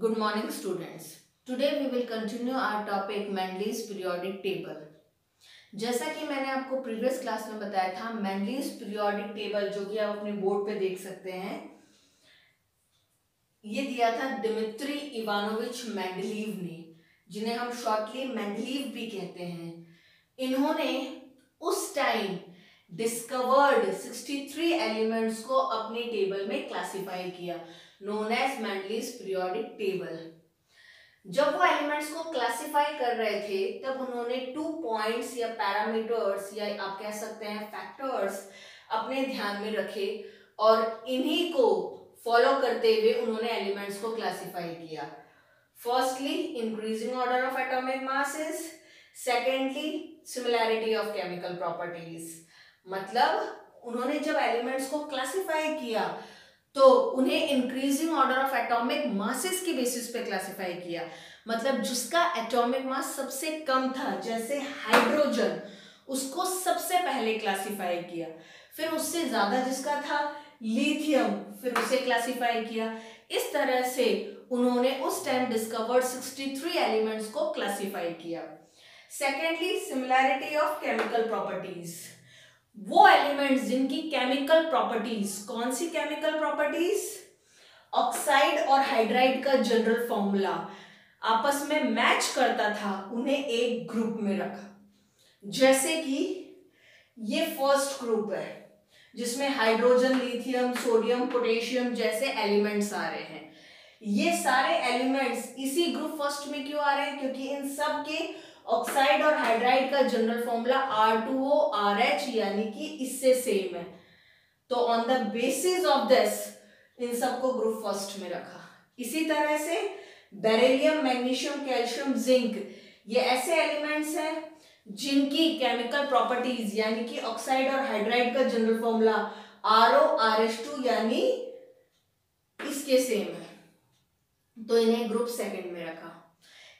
Good morning students. Today we will continue our topic Mendel's periodic table. जैसा कि मैंने आपको प्रीवियस क्लास में बताया था, मेंडलीज पीरियोडिक टेबल जो कि आप अपने बोर्ड पे देख सकते हैं, ये दिया था दिमित्री इवानोविच मेंडलीव ने, जिन्हें हम शॉर्टली मेंडलीव भी कहते हैं। इन्होंने उस टाइम डिस्कवर्ड 63 एलिमेंट्स को अपने टेबल में क्लासिफाई किया, known as Mendeleev's periodic table. जब वो एलिमेंट्स को क्लासिफाई कर रहे थे तब उन्होंने 2 पॉइंट्स या पैरामीटर्स या आप कह सकते हैं फैक्टर्स अपने ध्यान में रखे और इन्हीं को फॉलो करते हुए उन्होंने एलिमेंट्स को क्लासिफाई किया। Firstly increasing order of atomic masses, secondly similarity of chemical properties. मतलब उन्होंने जब एलिमेंट्स को क्लासिफाई किया तो उन्हें increasing order of atomic masses की बेसिस पे क्लासिफाई किया, मतलब जिसका एटॉमिक मास सबसे कम था, जैसे हाइड्रोजन, उसको सबसे पहले क्लासिफाई किया। फिर उससे ज्यादा जिसका था लिथियम, फिर उसे क्लासिफाई किया। इस तरह से उन्होंने उस टाइम डिस्कवर्ड 63 एलिमेंट्स को क्लासिफाई किया। Secondly similarity of chemical properties, वो एलिमेंट्स जिनकी केमिकल प्रॉपर्टीज, कौन सी केमिकल प्रॉपर्टीज, ऑक्साइड और हाइड्राइड का जनरल फॉर्मूला आपस में मैच करता था, उन्हें एक ग्रुप में रखा। जैसे कि ये फर्स्ट ग्रुप है जिसमें हाइड्रोजन, लिथियम, सोडियम, पोटेशियम जैसे एलिमेंट्स आ रहे हैं। ये सारे एलिमेंट्स इसी ग्रुप फर्स्ट में क्यों आ रहे हैं? क्योंकि इन सब के ऑक्साइड और हाइड्राइड का जनरल फॉर्मूला R2O RH यानी कि इससे सेम है। तो on the basis of this in सबको ग्रुप फर्स्ट में रखा। इसी तरह से बेरिलियम, मैग्नीशियम, कैल्शियम, जिंक, ये ऐसे एलिमेंट्स हैं जिनकी केमिकल प्रॉपर्टीज यानी कि ऑक्साइड और हाइड्राइड का जनरल फॉर्मूला RORH2 यानी इसके सेम है, तो इन्हें ग्रुप सेकंड में रखा।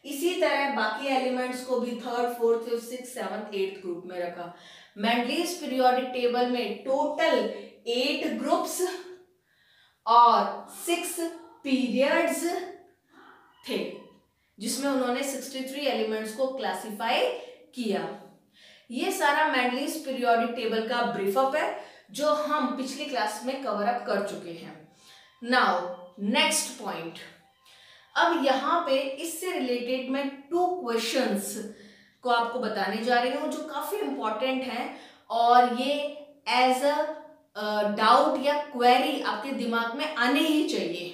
इसी तरह बाकी एलिमेंट्स को भी third, fourth, fifth, six, seventh, eighth group में रखा। मेंडलीज पीरियोडिक टेबल में टोटल 8 ग्रुप्स और 6 पीरियड्स थे, जिसमें उन्होंने 63 एलिमेंट्स को क्लासिफाई किया। ये सारा मेंडलीज पीरियोडिक टेबल का ब्रीफअप है जो हम पिछली क्लास में कवर अप कर चुके हैं। नाउ नेक्स्ट पॉइंट, अब यहाँ पे इससे रिलेटेड मैं 2 क्वेश्चंस को आपको बताने जा रही हूँ जो काफी इंपॉर्टेंट हैं और ये एज अ डाउट या क्वेरी आपके दिमाग में आने ही चाहिए,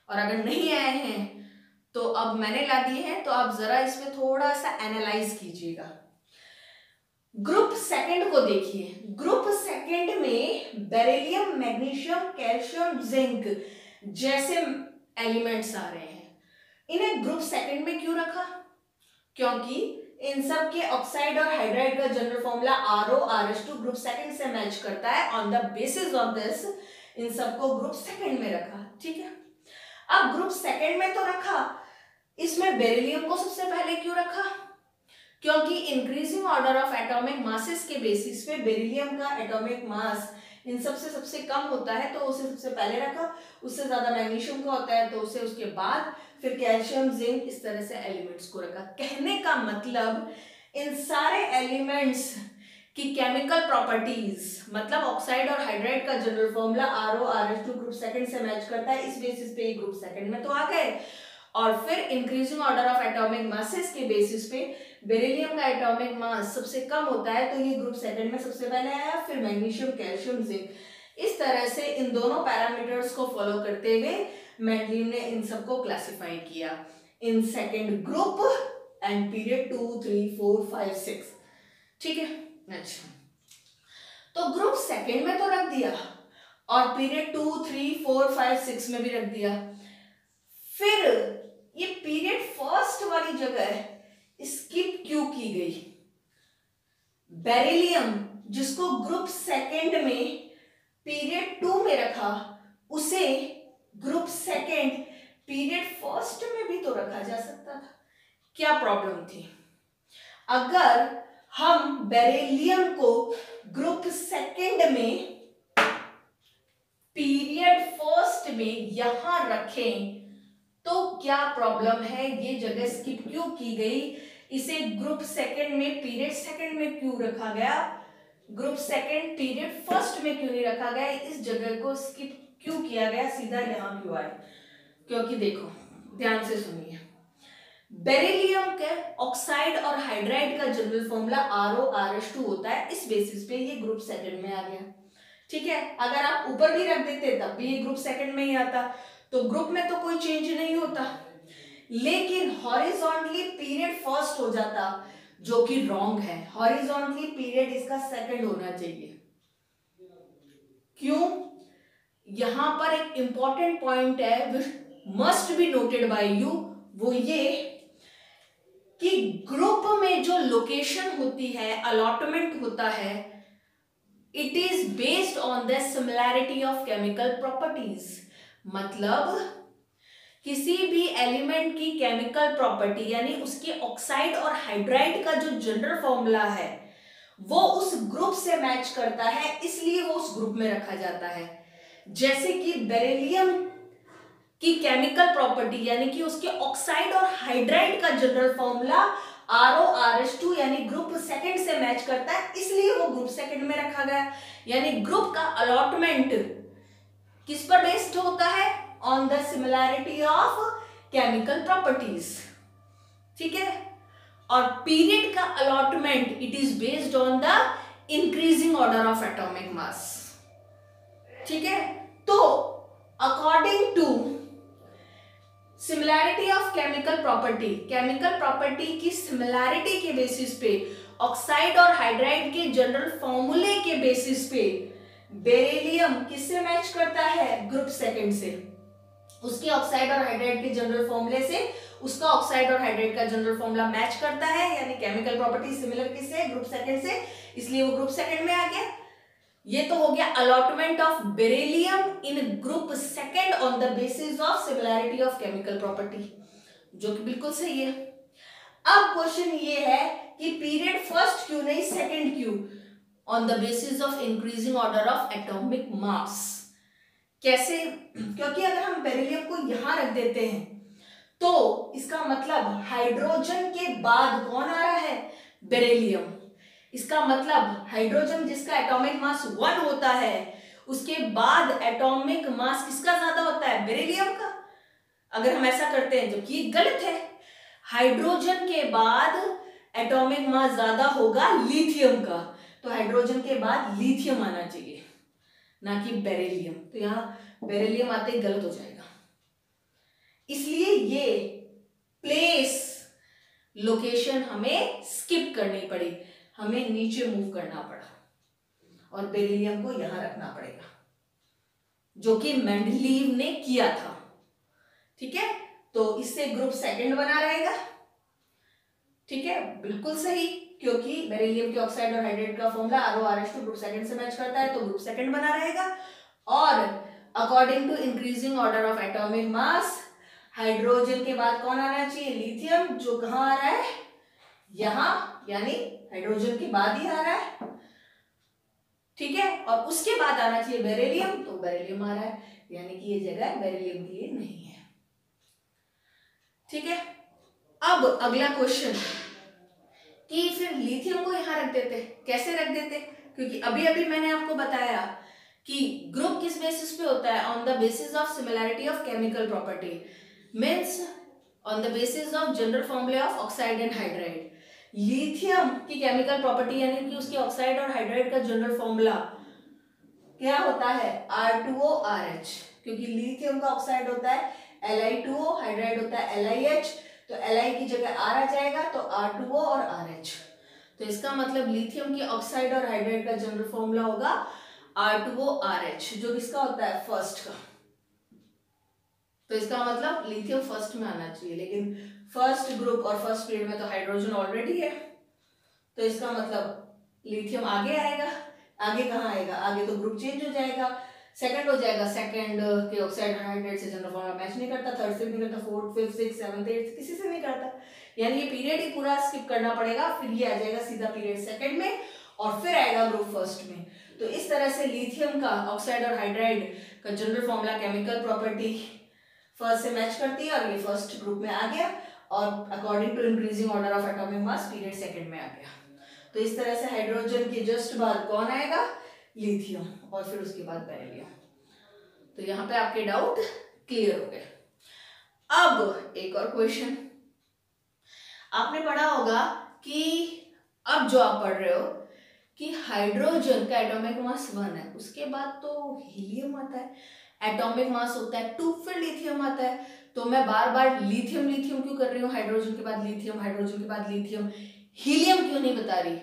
और अगर नहीं आए हैं तो अब मैंने ला दिए हैं, तो आप जरा इसमें थोड़ा सा एनालाइज कीजिएगा। ग्रुप सेकंड को देखिए। ग्रुप सेकंड में बेरिलियम, मैग्नीशियम, कैल्शियम, जिंक जैसे एलिमेंट्स आ रहे हैं। इन्हें ग्रुप सेकंड में क्यों रखा? क्योंकि इन सब के ऑक्साइड और हाइड्राइड का general formula RORH2 group second से मैच करता है। On the basis of this in सबको ग्रुप सेकंड में रखा। ठीक है, अब ग्रुप सेकंड में तो रखा, इसमें बेरिलियम को सबसे पहले क्यों रखा? क्योंकि increasing order of atomic masses के बेसिस पे बेरिलियम का एटॉमिक मास इन सबसे सबसे कम होता है, तो उसे सबसे पहले रखा। उससे ज्यादा मैग्नीशियम का होता है तो उसे उसके बाद, फिर कैल्शियम, जिंक, इस तरह से एलिमेंट्स को रखा। कहने का मतलब इन सारे एलिमेंट्स की केमिकल प्रॉपर्टीज, मतलब ऑक्साइड और हाइड्राइड का general formula RORH2 group second से मैच करता है। इस बेसिस पे ग्रुप सेकंड में तो आ गए, और फिर increasing order of atomic masses के बेसिस पे बेरिलियम का एटॉमिक मास सबसे कम होता है, तो ये ग्रुप सेकंड में सबसे पहले आया, फिर मैग्नीशियम, कैल्शियम, जिंक। इस तरह से इन दोनों पैरामीटर्स को फॉलो करते हुए मेंडलीव ने इन सबको क्लासिफाई किया in second group and period 2, 3, 4, 5, 6। ठीक है, अच्छा, तो ग्रुप सेकंड में तो रख दिया और पीरियड 2, 3, 4, 5, 6 में भी रख दिया। फिर ये पीरियड फर्स्ट वाली जगह स्किप क्यों की गई? बेरिलियम जिसको ग्रुप सेकंड में पीरियड 2 में रखा, उसे ग्रुप सेकंड पीरियड फर्स्ट में भी तो रखा जा सकता था। क्या प्रॉब्लम थी? अगर हम बेरिलियम को ग्रुप सेकंड में पीरियड फर्स्ट में यहां रखें तो क्या प्रॉब्लम है, ये जगह स्किप क्यों की गई, इसे ग्रुप सेकंड में पीरियड सेकंड में क्यों रखा गया, ग्रुप सेकंड पीरियड फर्स्ट में क्यों नहीं रखा गया, इस जगह को स्किप क्यों किया गया, सीधा यहां क्यों आए? क्योंकि देखो ध्यान से सुनिए, बेरिलियम के ऑक्साइड और हाइड्राइड का जनरल फॉर्मूला RORH2 होता है, इस बेसिस पे ये ग्रुप सेकंड में आ गया। ठीक है, अगर आप ऊपर भी रख देते तब भी ये ग्रुप सेकंड में ही आता, तो ग्रुप में तो कोई चेंज नहीं होता, लेकिन हॉरिजॉन्टली पीरियड फर्स्ट हो जाता, जो कि रॉन्ग है। हॉरिजॉन्टली पीरियड इसका सेकंड होना चाहिए। क्यों? यहां पर एक इंपॉर्टेंट पॉइंट है which must be noted bye you, वो ये कि ग्रुप में जो लोकेशन होती है, अलॉटमेंट होता है, it is based on the similarity of chemical properties. मतलब किसी भी एलिमेंट की केमिकल प्रॉपर्टी यानी उसके ऑक्साइड और हाइड्राइड का जो जनरल फॉर्मूला है वो उस ग्रुप से मैच करता है, इसलिए वो उस ग्रुप में रखा जाता है। जैसे कि बेरिलियम की केमिकल प्रॉपर्टी यानी कि उसके ऑक्साइड और हाइड्राइड का जनरल फॉर्मूला RORH2 यानी ग्रुप सेकंड से मैच करता है, इसलिए वो ग्रुप सेकंड में रखा गया। यानी ग्रुप का अलॉटमेंट किस पर बेस्ड होता है? On the similarity of chemical properties. ठीक है, और पीरियड का allotment it is based on the increasing order of atomic mass. ठीक है, तो according to similarity of chemical property की सिमिलैरिटी के बेसिस पे, ऑक्साइड और हाइड्राइड के जनरल फॉर्मूले के बेसिस पे बेरिलियम किससे मैच करता है? ग्रुप सेकंड से। उसके ऑक्साइड और हाइड्राइड के जनरल फॉर्मूले से उसका ऑक्साइड और हाइड्राइड का जनरल फॉर्मूला मैच करता है, यानी केमिकल प्रॉपर्टी सिमिलर किससे? ग्रुप सेकंड से, इसलिए वो ग्रुप सेकंड में आ गया। ये तो हो गया allotment of beryllium in group second on the basis of similarity of chemical property, जो कि बिल्कुल सही है। अब क्वेश्चन ये है कि पीरियड फर्स्ट क्यों नहीं सेकंड क्यों? On the basis of increasing order of atomic मास। कैसे? क्योंकि अगर हम बेरिलियम को यहां रख देते हैं तो इसका मतलब हाइड्रोजन के बाद कौन आ रहा है? बेरिलियम। इसका मतलब हाइड्रोजन जिसका एटॉमिक मास 1 होता है, उसके बाद एटॉमिक मास किसका ज्यादा होता है? बेरिलियम का। अगर हम ऐसा करते हैं, जबकि गलत है, हाइड्रोजन के बाद एटॉमिक मास ज्यादा होगा लिथियम का, तो हाइड्रोजन के बाद लिथियम आना चाहिए, ना कि बेरिलियम। तो यहां बेरिलियम आते ही गलत हो जाएगा, इसलिए ये प्लेस लोकेशन हमें स्किप करनी पड़ी, हमें नीचे मूव करना पड़ा और बेरिलियम को यहां रखना पड़ेगा, जो कि मेंडलीव ने किया था। ठीक है, तो इससे ग्रुप सेकंड बना रहेगा। ठीक है, बिल्कुल सही, क्योंकि बेरिलियम के ऑक्साइड और हाइड्राइड का फॉर्मूला RORH2 ग्रुप सेकंड से मैच करता है, तो ग्रुप सेकंड बना रहेगा। और according to increasing order of atomic mass, hydrogen के बाद कौन आना चाहिए? लिथियम, जो कहां आ रहा है? यहां, यानी हाइड्रोजन के बाद ही आ रहा है। ठीक है, और उसके बाद आना चाहिए बेरिलियम, तो बेरिलियम आ रहा है, यानी कि ये जगह बेरिलियम के लिए नहीं है। ठीक है, अब अगला क्वेश्चन कि फिर लिथियम को यहां रख देते, कैसे रख देते? क्योंकि अभी अभी मैंने आपको बताया कि ग्रुप किस बेसिस पे होता है? On the basis of similarity of chemical property, means on the basis of general formulae of oxide and hydride. Lithium की केमिकल प्रॉपर्टी यानी कि उसके ऑक्साइड और हाइड्राइड का जनरल फॉर्मूला क्या होता है? R2ORH, क्योंकि लिथियम का ऑक्साइड होता है Li2O, हाइड्राइड होता है LiH, तो Li की जगह R आ जाएगा, तो R2O और RH। तो इसका मतलब लिथियम की ऑक्साइड और हाइड्राइड का जनरल फॉर्मूला होगा R2ORH, जो किसका होता है? फर्स्ट का। तो इसका मतलब लिथियम फर्स्ट में आना चाहिए, लेकिन फर्स्ट ग्रुप और फर्स्ट पीरियड में तो हाइड्रोजन ऑलरेडी है, तो इसका मतलब लिथियम आगे आएगा। आगे कहाँ आएगा? आगे तो ग्रुप चेंज हो जाएगा, सेकंड हो जाएगा। सेकंड के ऑक्साइड हाइड्राइड से जनरल फॉर्मूला मैच नहीं करता, थर्ड से नहीं करता, fourth, fifth, six, seventh, eighth किसी से नहीं करता, यानी ये पीरियड ही पूरा स्किप करना पड़ेगा। फिर ये आ जाएगा सीधा पीरियड सेकंड में और फिर आएगा ग्रुप फर्स्ट में। तो इस तरह से लिथियम का ऑक्साइड और हाइड्राइड का general formula, chemical property first से मैच करती है और ये फर्स्ट ग्रुप में आ गया और according to increasing order of atomic mass period second में आ गया। तो इस तरह से हाइड्रोजन के जस्ट बाद कौन आएगा, लिथियम, और फिर उसके बाद बेरिलियम। तो यहाँ पे आपके डाउट क्लियर हो गए। अब एक और क्वेश्चन, आपने पढ़ा होगा कि अब जो आप पढ़ रहे हो कि हाइड्रोजन का एटॉमिक मास 1 है, उसके बाद तो हीलियम आता है, एटॉमिक मास होता है 2, फिर लिथियम आता है। तो मैं बार बार लिथियम लिथियम क्यों कर रही हूँ, हाइड्रोजन के बाद लिथियम, हाइड्रोजन के बाद लिथियम, हीलियम क्यों नहीं बता रही,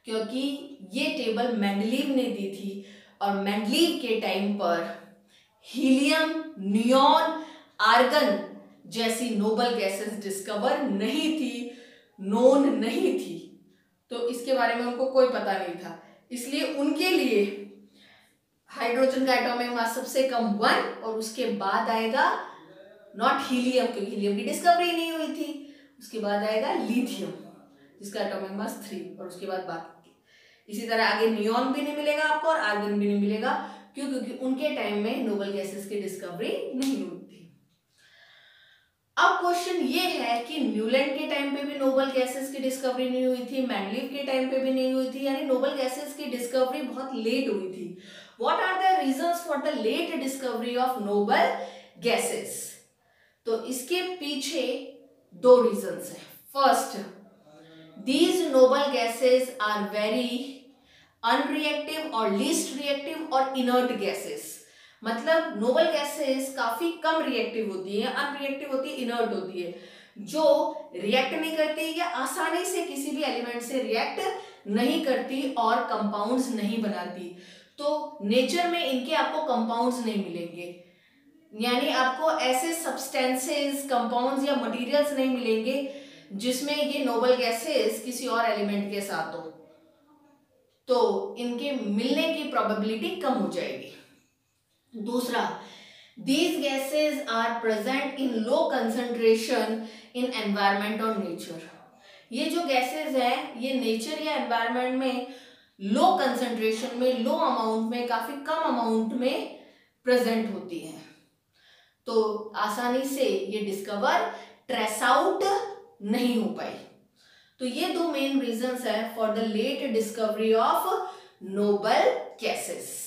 क्योंकि ये टेबल मेंडलीव ने दी थी और मेंडलीव के टाइम पर हीलियम, नियॉन, आर्गन जैसी नोबल गैसेस डिस्कवर नहीं थी, नोन नहीं थी, तो इसके बारे में उनको कोई पता नहीं था। इसलिए उनके लिए हाइड्रोजन का एटॉमिक मास सबसे कम 1 और उसके बाद आएगा नॉट हीलियम, क्योंकि हीलियम की डिस्कवरी नहीं हुई थी, उसके बाद आएगा लिथियम जिसका एटॉमिक मास 3 और उसके बाद बाकी। इसी तरह आगे नियॉन भी नहीं मिलेगा आपको और आर्गन भी नहीं मिलेगा, क्यों, क्योंकि उनके टाइम में नोबल गैसेस की डिस्कवरी नहीं हुई थी। अब क्वेश्चन ये है कि न्यूलैंड के टाइम पे भी नोबल गैसेस की डिस्कवरी नहीं हुई थी, मेंडलीव के टाइम पे भी नहीं हुई थी, यानी नोबल गैसेस की डिस्कवरी बहुत लेट हुई थी। What are the reasons for the late discovery of noble gases? तो इसके पीछे 2 रीजंस हैं। First, these noble gases are very unreactive और least reactive और inert gases। मतलब नोबल गैसेस काफी कम रिएक्टिव होती है, अनरिएक्टिव होती है, इनर्ट होती है, जो रिएक्ट नहीं करती या आसानी से किसी भी एलिमेंट से रिएक्ट नहीं करती और कंपाउंड्स नहीं बनाती। तो नेचर में इनके आपको कंपाउंड्स नहीं मिलेंगे, यानी आपको ऐसे सब्सटेंसेस, कंपाउंड्स या मटेरियल्स नहीं मिलेंगे जिसमें ये नोबल गैसेस किसी और एलिमेंट के साथ हो, तो इनके मिलने की प्रोबेबिलिटी कम हो जाएगी। दूसरा, these gases are present in low concentration in environment और nature। ये जो गैसेस हैं ये नेचर या एनवायरनमेंट में लो कंसंट्रेशन में, लो अमाउंट में, काफी कम अमाउंट में प्रेजेंट होती हैं, तो आसानी से ये डिस्कवर, ट्रेस आउट नहीं हो पाई। तो ये 2 मेन रीजंस है for the late discovery of noble gases.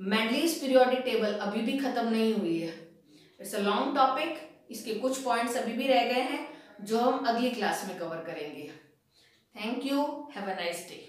Mendeleev's periodic table अभी भी खत्म नहीं हुई है, इट्स अ लॉन्ग टॉपिक, इसके कुछ पॉइंट्स अभी भी रह गए हैं जो हम अगली क्लास में कवर करेंगे। Thank you, have a nice day.